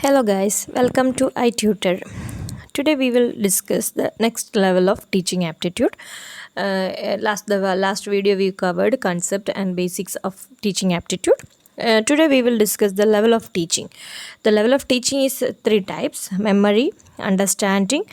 Hello guys, welcome to i-tutor. Today we will discuss the next level of teaching aptitude. The last video we covered concept and basics of teaching aptitude. Today we will discuss the level of teaching. The level of teaching is three types: memory, understanding,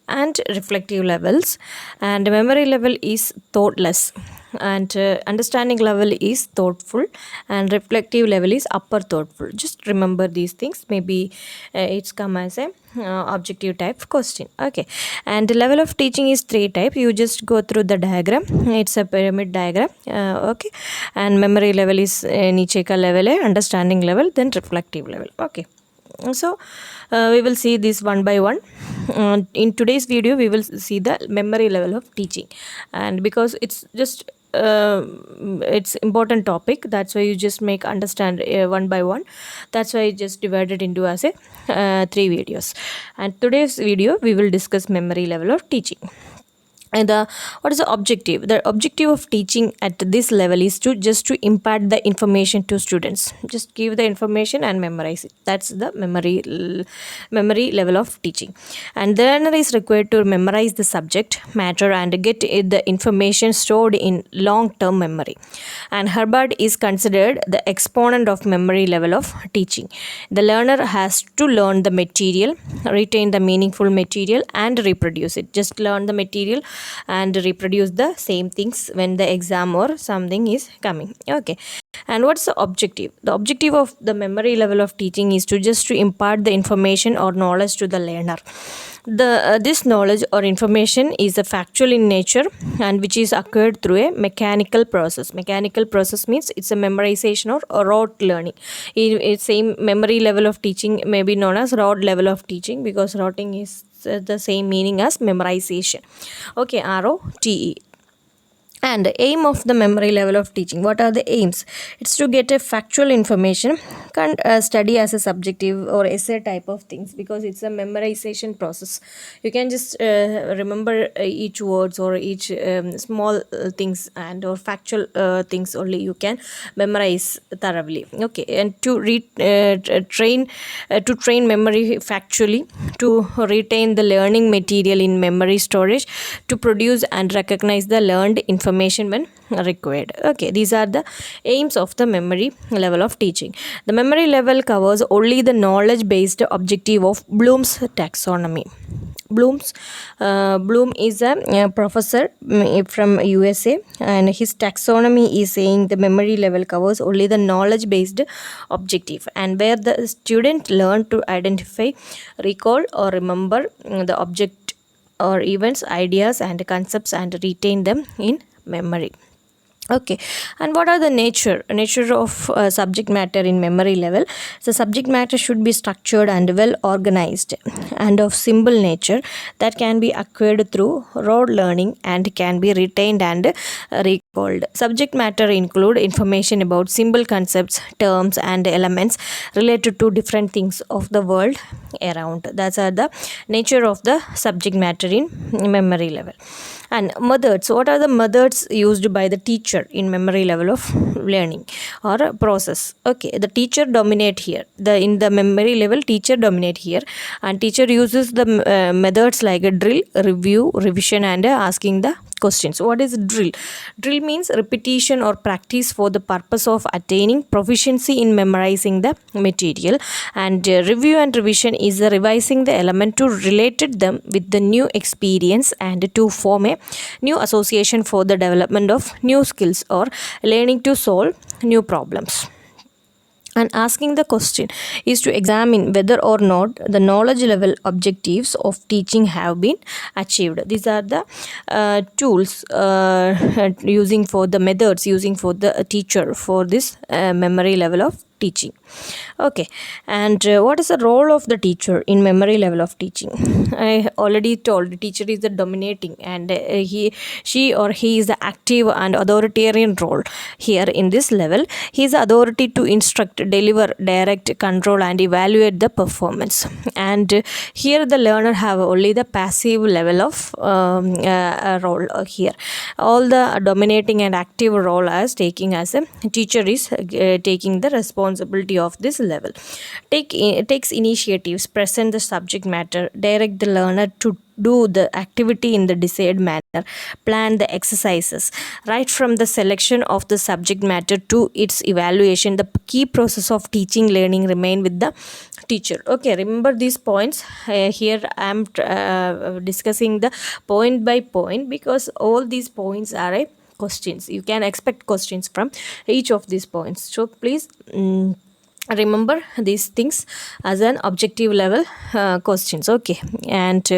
and reflective levels. And memory level is thoughtless, and understanding level is thoughtful, and reflective level is upper thoughtful. Just remember these things. Maybe it's come as a objective type question. Okay, and the level of teaching is three type. You just go through the diagram. It's a pyramid diagram. Okay, and memory level is niche ka level, understanding level, then reflective level. Okay, so we will see this one by one. In today's video we will see the memory level of teaching, and because it's just it's important topic, that's why you just make understand one by one. That's why I just divided into as a three videos, and today's video we will discuss memory level of teaching. And what is the objective? The objective of teaching at this level is to impart the information to students. Just give the information and memorize it. That's the memory level of teaching. And the learner is required to memorize the subject matter and get the information stored in long-term memory. And Herbert is considered the exponent of memory level of teaching. The learner has to learn the material, retain the meaningful material, and reproduce it. Just learn the material and reproduce the same things when the exam or something is coming. Okay, and what's the objective? The objective of the memory level of teaching is to impart the information or knowledge to the learner. This knowledge or information is a factual in nature and which is occurred through a mechanical process. Mechanical process means it's a memorization or rote learning. It's same memory level of teaching may be known as rote level of teaching, because roting is the same meaning as memorization. Okay, ROTE. And the aim of the memory level of teaching. What are the aims? It's to get a factual information, can't study as a subjective or essay type of things, because it's a memorization process. You can just remember each words or each small things and or factual things only you can memorize thoroughly. Okay, and to train memory factually, to retain the learning material in memory storage, to produce and recognize the learned information when required. Okay, these are the aims of the memory level of teaching. The memory level covers only the knowledge based objective of Bloom's taxonomy. Bloom is a professor from USA, and his taxonomy is saying the memory level covers only the knowledge based objective, and where the student learn to identify, recall, or remember the object or events, ideas, and concepts, and retain them in memory. Okay, and what are the nature of subject matter in memory level? The subject matter should be structured and well organized and of simple nature that can be acquired through rote learning and can be retained and recalled. Subject matter include information about simple concepts, terms, and elements related to different things of the world around. That's the nature of the subject matter in memory level. And methods. What are the methods used by the teacher in memory level of learning or process? Okay, the teacher dominate here. In the memory level, teacher dominate here, and teacher uses the methods like a drill, review, revision, and asking the questions. What is drill? Drill means repetition or practice for the purpose of attaining proficiency in memorizing the material, and review and revision is revising the element to relate them with the new experience and to form a new association for the development of new skills or learning to solve new problems. And asking the question is to examine whether or not the knowledge level objectives of teaching have been achieved. These are the tools using for the methods using for the teacher for this memory level of teaching. Okay, and what is the role of the teacher in memory level of teaching? I already told the teacher is the dominating, and she or he is the active and authoritarian role here in this level. He is the authority to instruct, deliver, direct, control, and evaluate the performance. And here the learner have only the passive level of role here. All the dominating and active role as taking as a teacher is taking the responsibility responsibility of this level. Takes initiatives, present the subject matter, direct the learner to do the activity in the desired manner, plan the exercises. Right from the selection of the subject matter to its evaluation, the key process of teaching learning remain with the teacher. Okay, remember these points. Here I am discussing the point by point, because all these points are questions. You can expect questions from each of these points, so please remember these things as an objective level questions. Okay, and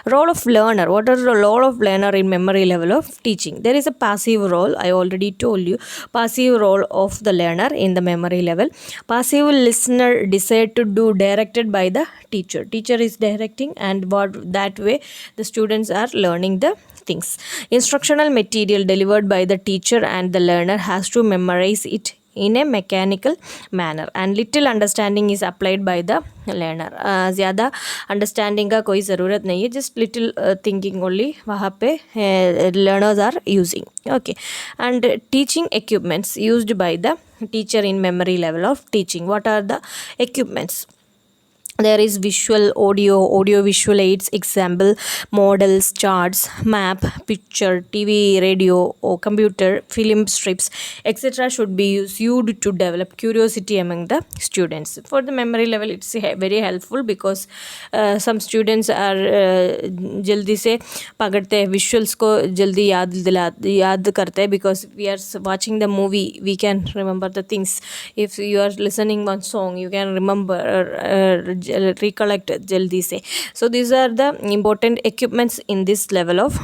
role of learner. What are the role of learner in memory level of teaching? There is a passive role. I already told you passive role of the learner in the memory level. Passive listener decide to do directed by the teacher is directing, and what that way the students are learning the things. Instructional material delivered by the teacher, and the learner has to memorize it in a mechanical manner, and little understanding is applied by the learner. ज़्यादा understanding का कोई ज़रूरत नहीं है, just little thinking only वहाँ पे learners are using. Okay, and teaching equipments used by the teacher in memory level of teaching. What are the equipments? There is visual, audio visual aids, example models, charts, map, picture, TV, radio or computer, film strips, etc. should be used to develop curiosity among the students. For the memory level, it's very helpful, because some students are जल्दी से पकड़ते हैं, visuals को जल्दी याद करते हैं, because we are watching the movie, we can remember the things. If you are listening one song, you can remember recollect jaldi se. So these are the important equipments in this level of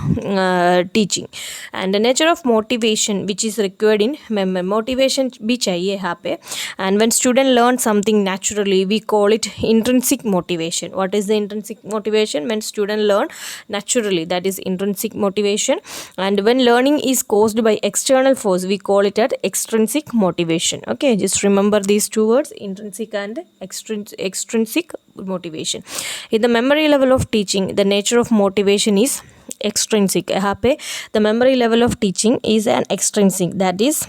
teaching. And the nature of motivation which is required in memory. Motivation bhi chahiye yahan pe, and when student learn something naturally, we call it intrinsic motivation. What is the intrinsic motivation? When student learn naturally, that is intrinsic motivation. And when learning is caused by external force, we call it as extrinsic motivation. Okay, just remember these two words, intrinsic and extrinsic motivation. In the memory level of teaching, the nature of motivation is extrinsic. यहाँ पे the memory level of teaching is an extrinsic, that is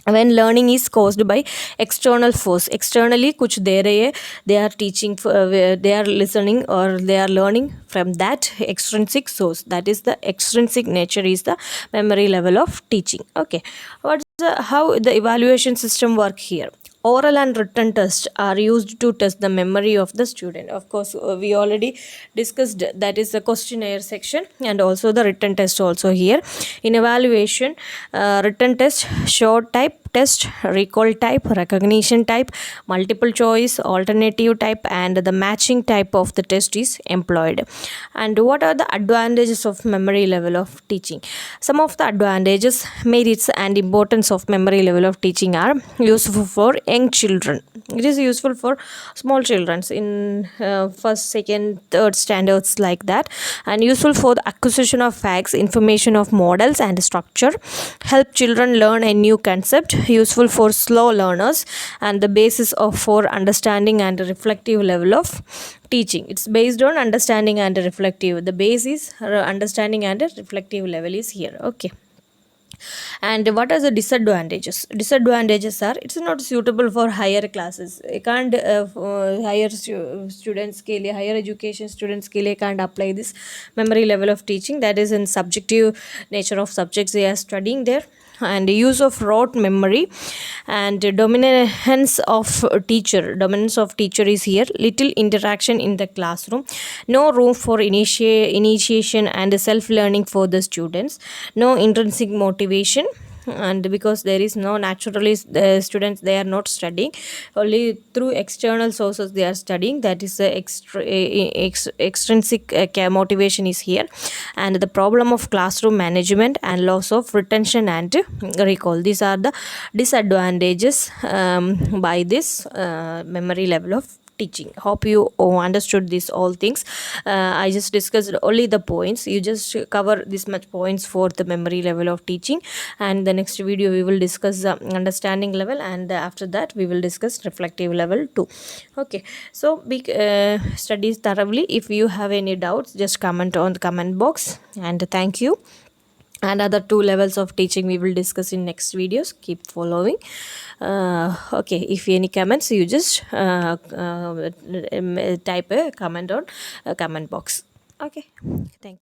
when learning is caused by external force. Externally कुछ दे रहे हैं, they are teaching, they are listening or they are learning from that extrinsic source. That is the extrinsic nature is the memory level of teaching. Okay, how the evaluation system work here? Oral and written tests are used to test the memory of the student. Of course, we already discussed, that is the questionnaire section, and also the written test also here. In evaluation, written test, short type test, recall type, recognition type, multiple choice, alternative type, and the matching type of the test is employed. And what are the advantages of memory level of teaching? Some of the advantages, merits and importance of memory level of teaching are useful for young children. It is useful for small children in first, second, third standards like that, and useful for the acquisition of facts, information of models and structure, help children learn a new concept, useful for slow learners, and the basis of for understanding and reflective level of teaching. It's based on understanding and reflective. The base is understanding and reflective level is here. Okay. And what are the disadvantages? Disadvantages are, it's not suitable for higher classes. You can't higher students के लिए, higher education students के लिए can't apply this memory level of teaching. That is in subjective nature of subjects they are studying there. And use of rote memory, and dominance of teacher is here. Little interaction in the classroom, no room for initiation and self learning for the students, no intrinsic motivation, and because there is no naturally students, they are not studying, only through external sources they are studying. That is the extrinsic motivation is here. And the problem of classroom management and loss of retention and recall. These are the disadvantages by this memory level of teaching. Hope you understood these all things. I just discussed only the points. You just cover this much points for the memory level of teaching, and the next video we will discuss the understanding level, and after that we will discuss reflective level too. Okay, so study thoroughly. If you have any doubts, just comment on the comment box, and thank you. and other two levels of teaching we will discuss in next videos. Keep following. Okay, if any comments, you just type a comment on comment box. Okay, thank you.